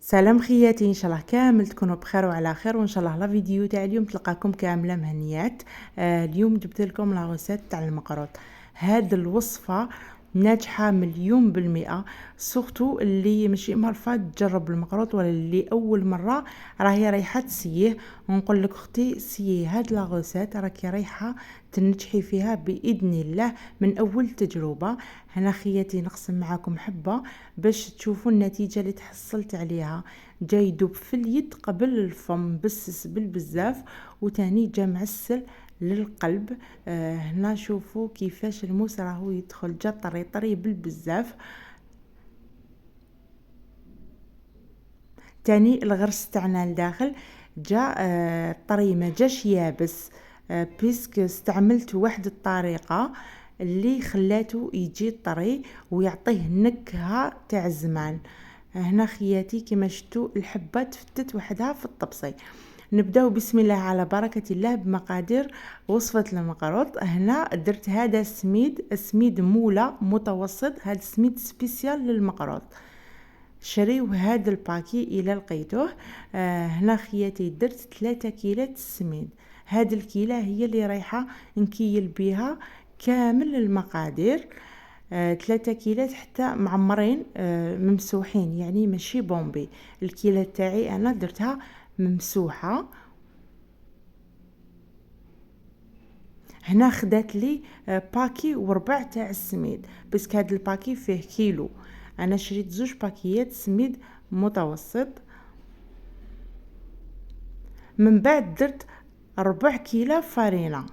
سلام خياتي، ان شاء الله كامل تكونوا بخير وعلى خير، وان شاء الله لا فيديو تاع اليوم تلقاكم كامله مهنيات. اليوم جبت لكم لا غوسيت تاع المقروط. هاد الوصفه ناجحه مليون بالمئه، سورتو اللي ماشي معرفه تجرب المقروط ولا اللي اول مره راهي رايحه تسيه. ونقول لك اختي سيي هاد لا غوسيت راكي رايحه تنجحي فيها باذن الله من اول تجربه. هنا خياتي نقسم معاكم حبه باش تشوفوا النتيجه اللي تحصلت عليها. جاي يدوب في اليد قبل الفم بس بالبزاف، وتاني جا معسل للقلب. هنا شوفوا كيفاش الموس راهو يدخل، جا طري طري بالبزاف. تاني الغرس تاعنا لداخل جا طري، ما جاش يابس. بيسك استعملت واحد الطريقه اللي خلاته يجي طري ويعطيه نكهه تاع الزمان. هنا خياتي كما شفتوا الحبه تفتت وحدها في الطبسي. نبداو بسم الله على بركه الله بمقادير وصفه المقروط. هنا درت هذا السميد موله متوسط، هذا السميد سبيسيال للمقروط. شريو هذا الباكي الى لقيتوه. هنا خياتي درت 3 كيلات السميد. هذه الكيله هي اللي رايحه نكيل بها كامل المقادير. 3 كيلات حتى معمرين، ممسوحين، يعني ماشي بومبي. الكيله تاعي انا درتها ممسوحه. هنا خدات لي باكي وربع تاع السميد، بس هذا الباكي فيه كيلو. انا شريت 2 باكيات سميد متوسط. من بعد درت 4 كيلو فرينه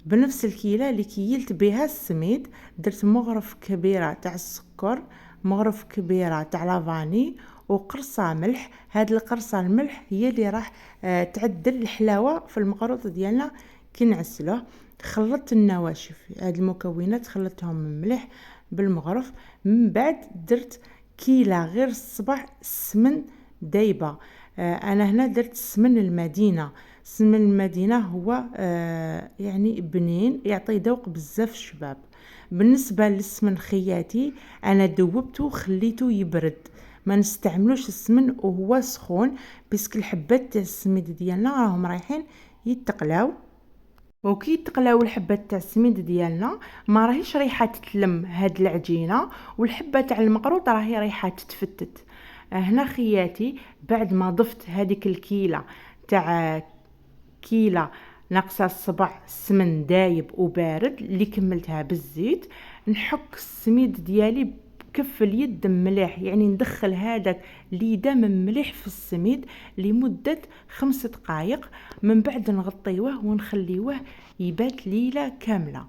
بنفس الكيله اللي كيلت بها السميد. درت مغرف كبيره تاع السكر، مغرف كبيره تاع لافاني، وقرصه ملح. هاد القرصه الملح هي اللي راح تعدل الحلاوه في المقروط ديالنا كي نعسلوه. خلطت النواشف، هاد المكونات خلطتهم من ملح بالمغرف. من بعد درت كيله غير الصباح سمن دايبه. انا هنا درت سمن المدينه. سمن المدينه هو يعني بنين، يعطي ذوق بزاف الشباب. بالنسبه للسمن خياتي انا ذوبته وخليته يبرد، ما نستعملوش السمن وهو سخون، باسكو الحبات تاع السميد ديالنا راهم رايحين يتقلاو. وكي تقلاو الحبات تاع السميد ديالنا ما راهيش رايحه تتلم هاد العجينه، والحبه تاع المقروط راهي رايحه تتفتت. هنا خياتي بعد ما ضفت هذيك الكيله تاع كيله ناقصه الصبع سمن دايب وبارد اللي كملتها بالزيت، نحك السميد ديالي بكف اليد مليح، يعني ندخل هذاك ليدا من مليح في السميد لمده 5 دقائق. من بعد نغطيوه ونخليوه يبات ليله كامله.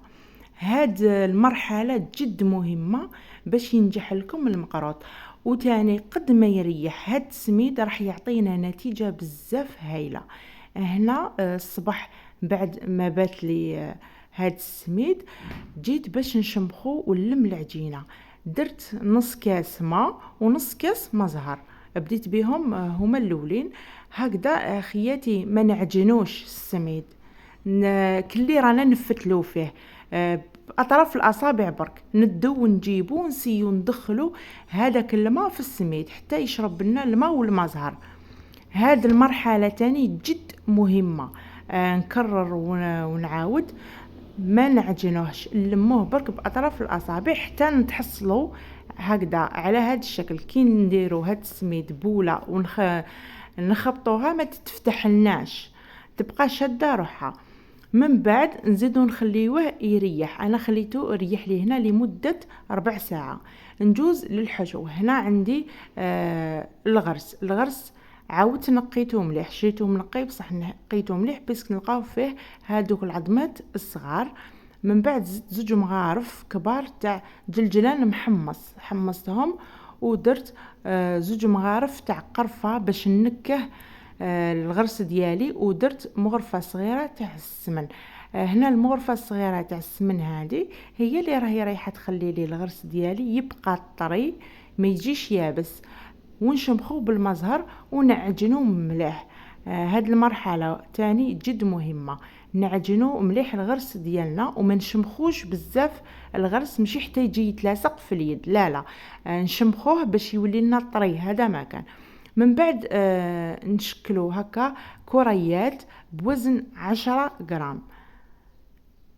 هاد المرحله جد مهمه باش ينجح لكم المقروط. وتاني قد ما يريح هاد السميد راح يعطينا نتيجه بزاف هايله. هنا الصباح بعد ما بات لي هاد السميد جيت باش نشمخو ونلم العجينه. درت نص كاس ماء ونص كاس مزهر، بديت بهم هما الاولين. هكذا خياتي ما نعجنوش السميد، كلي رانا نفتلو فيه باطراف الاصابع برك، ندو ونجيبو ونسيو ندخلو هذاك الماء في السميد حتى يشرب لنا الماء والمزهر. هذه المرحله تاني جد مهمه. نكرر ونعاود، ما نعجنوهش، نلموه برك باطراف الاصابع حتى نتحصلوا هكذا على هذا الشكل. كي نديروا هاد السميد بوله نخبطوها ما تتفتح لناش، تبقى شاده روحها. من بعد نزيدو نخليوه يريح. انا خليته يريح لي هنا لمده 4 ساعه. نجوز للحشو. هنا عندي الغرس عاودت نقيته مليح، شريته منقي بصح نقيته مليح باسكو نلقاو فيه هادوك العظمات الصغار. من بعد زدت 2 مغارف كبار تاع جلجلان حمصتهم، ودرت 2 مغارف تاع قرفه باش نكه الغرس ديالي، ودرت مغرفه صغيره تاع السمن. هنا المغرفه الصغيره تاع السمن هذه هي اللي راهي رايحه تخلي لي الغرس ديالي يبقى طري ما يجيش يابس. ونشمخوه بالمزهر ونعجنوه مليح. هاد المرحله تاني جد مهمه، نعجنو مليح الغرس ديالنا وما نشمخوش بزاف الغرس، ماشي حتى يجي يتلاصق في اليد، لا نشمخوه باش يولي لنا طري. هذا ما كان. من بعد نشكلو هكا كريات بوزن 10 غرام.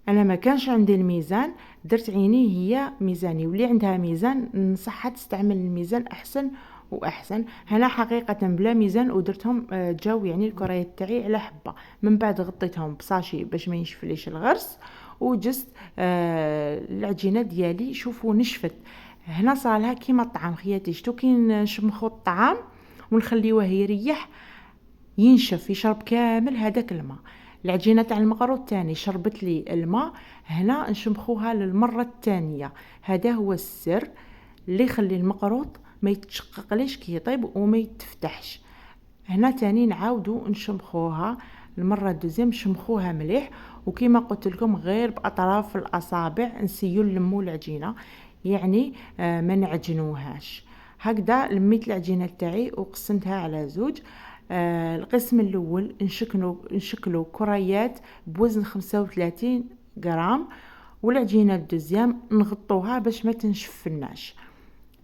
انا ما كانش عندي الميزان، درت عيني هي ميزاني، واللي عندها ميزان نصحها تستعمل الميزان احسن واحسن. هنا حقيقه بلا ميزان ودرتهم جاو يعني الكريات تاعي على حبه. من بعد غطيتهم بصاشي باش ما ينشفليش الغرس، وجست العجينه ديالي شوفوا نشفت. هنا صالها كيما الطعام خياتي، شتو كي نشمخو الطعام ونخليوه يريح ينشف يشرب كامل هذاك الماء. العجينه تاع المقروط تاني شربت لي الماء، هنا نشمخوها للمره الثانيه. هذا هو السر اللي يخلي المقروط ما يتشققليش كي يطيب وما يتفتحش. هنا تاني نعاودو نشمخوها المره الدوزيام، نشمخوها مليح، وكما قلت لكم غير باطراف الاصابع نسيو نلمو العجينه، يعني ما نعجنوهاش. هكذا لميت العجينه تاعي وقسمتها على زوج. القسم الاول نشكلو كريات بوزن 35 غرام، والعجينه الدوزيام نغطوها باش ما تنشفناش.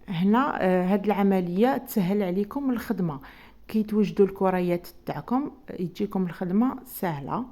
هنا هاد العمليه تسهل عليكم الخدمه، كي توجدوا الكريات تاعكم يجيكم الخدمه سهله.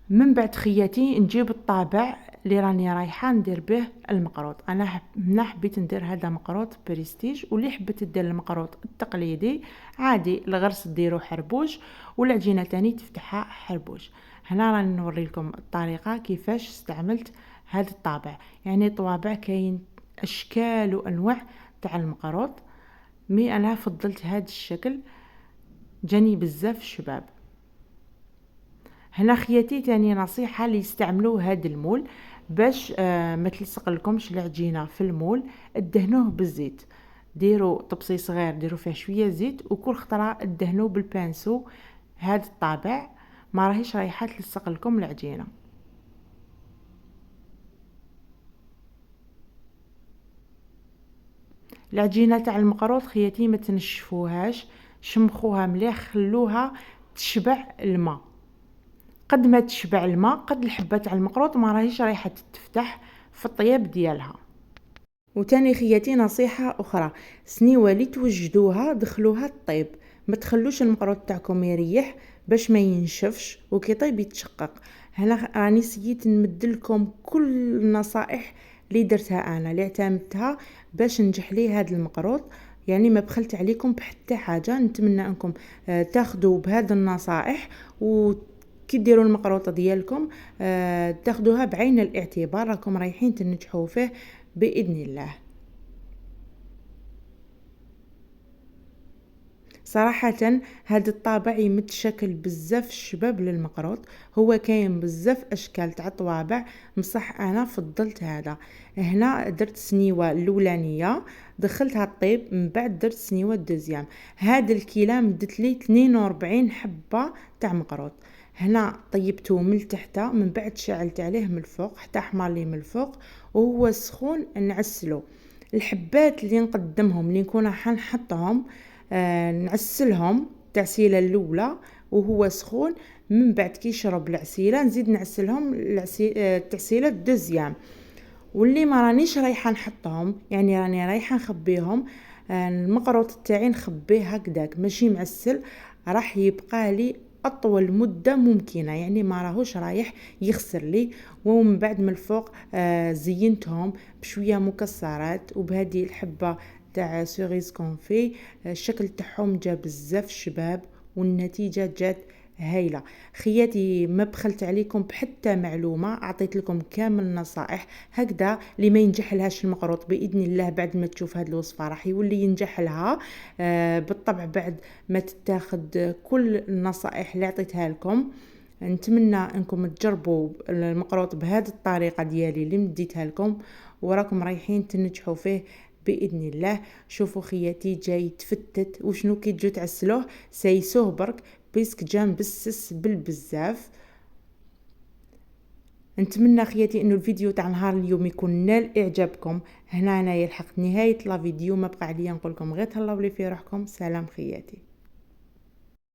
من بعد خياتي نجيب الطابع اللي راني رايحه ندير به المقروط. انا هنا حبيت ندير هذا مقروط بريستيج، واللي حبت دير المقروط التقليدي عادي الغرس ديرو حربوش والعجينه تاني تفتحها حربوش. هنا راني نوري لكم الطريقه كيفاش استعملت هذا الطابع. يعني طوابع كاين اشكال وانواع تاع المقروط، مي انا فضلت هذا الشكل جاني بزاف شباب. هنا خياتي تاني نصيحة اللي يستعملوا هذا المول باش ما تلصق لكمش العجينة في المول، ادهنوه بالزيت، ديروا طبسي صغير ديروا فيه شوية زيت، وكل خطرة ادهنوه بالبانسو هذا الطابع، ما راهيش رايحة تلصق لكم العجينة. العجينة تاع المقروط خياتي ما تنشفوهاش، شمخوها مليح، خلوها تشبع الماء. قد ما تشبع الماء قد الحبه تاع المقروط ما راهيش رايحه تفتح في الطياب ديالها. وتاني خياتي نصيحه اخرى، سنيوه اللي توجدوها دخلوها الطيب، ما تخلوش المقروط تاعكم يريح باش ما ينشفش وكي طيب يتشقق. هنا راني سييت نمدلكم كل النصائح اللي درتها انا اللي اعتمدتها باش ننجح لي هذا المقروط. يعني ما بخلت عليكم بحتى حاجه. نتمنى انكم تاخذوا بهذه النصائح، و كي ديروا المقروطه ديالكم تاخذوها بعين الاعتبار، راكم رايحين تنجحوا فيه باذن الله. صراحة هذا الطابع يمتشكل بزاف الشباب للمقروط، هو كاين بزاف اشكال تاع طوابع، بصح انا فضلت هذا. هنا درت سنيوه الاولانيه دخلتها الطيب، من بعد درت سنيوه الدوزيام. هذا الكيلة مدت لي 42 حبه تاع مقروط. هنا طيبته من التحت، من بعد شعلت عليه من الفوق حتى احمر لي من الفوق، وهو سخون نعسلو. الحبات اللي نقدمهم اللي نكون راح نحطهم نعسلهم التعسيله الاولى وهو سخون، من بعد كي يشرب العسيله نزيد نعسلهم التعسيله الدوزيام. واللي ما رانيش رايحه نحطهم يعني راني رايحه نخبيهم، المقروط تاعي نخبيه هكذاك ماشي معسل، راح يبقى لي اطول مده ممكنه، يعني ما راهوش رايح يخسر لي. ومن بعد من الفوق زينتهم بشويه مكسرات وبهذه الحبه تاع سوريز كونفي. الشكل تاعهم جا بزاف شباب والنتيجه جات هايله. خياتي ما بخلت عليكم بحتى معلومه، اعطيت لكم كامل النصائح. هكذا اللي ما ينجح لهاش المقروط باذن الله بعد ما تشوف هذه الوصفه راح يولي ينجح لها. بالطبع بعد ما تتاخد كل النصائح اللي عطيتها لكم. نتمنى انكم تجربوا المقروط بهذه الطريقه ديالي اللي مديتها لكم، وراكم رايحين تنجحوا فيه باذن الله. شوفوا خياتي جاي تفتت، وشنو كي تجو تعسلوه سيسوه برك بيسك جا مبسس بالبزاف. نتمنى خياتي انه الفيديو تاع نهار اليوم يكون نال اعجابكم. هنا انا يلحق نهايه لا فيديو، ما بقى عليا نقول لكم غير تهلاو لي في روحكم. سلام خياتي.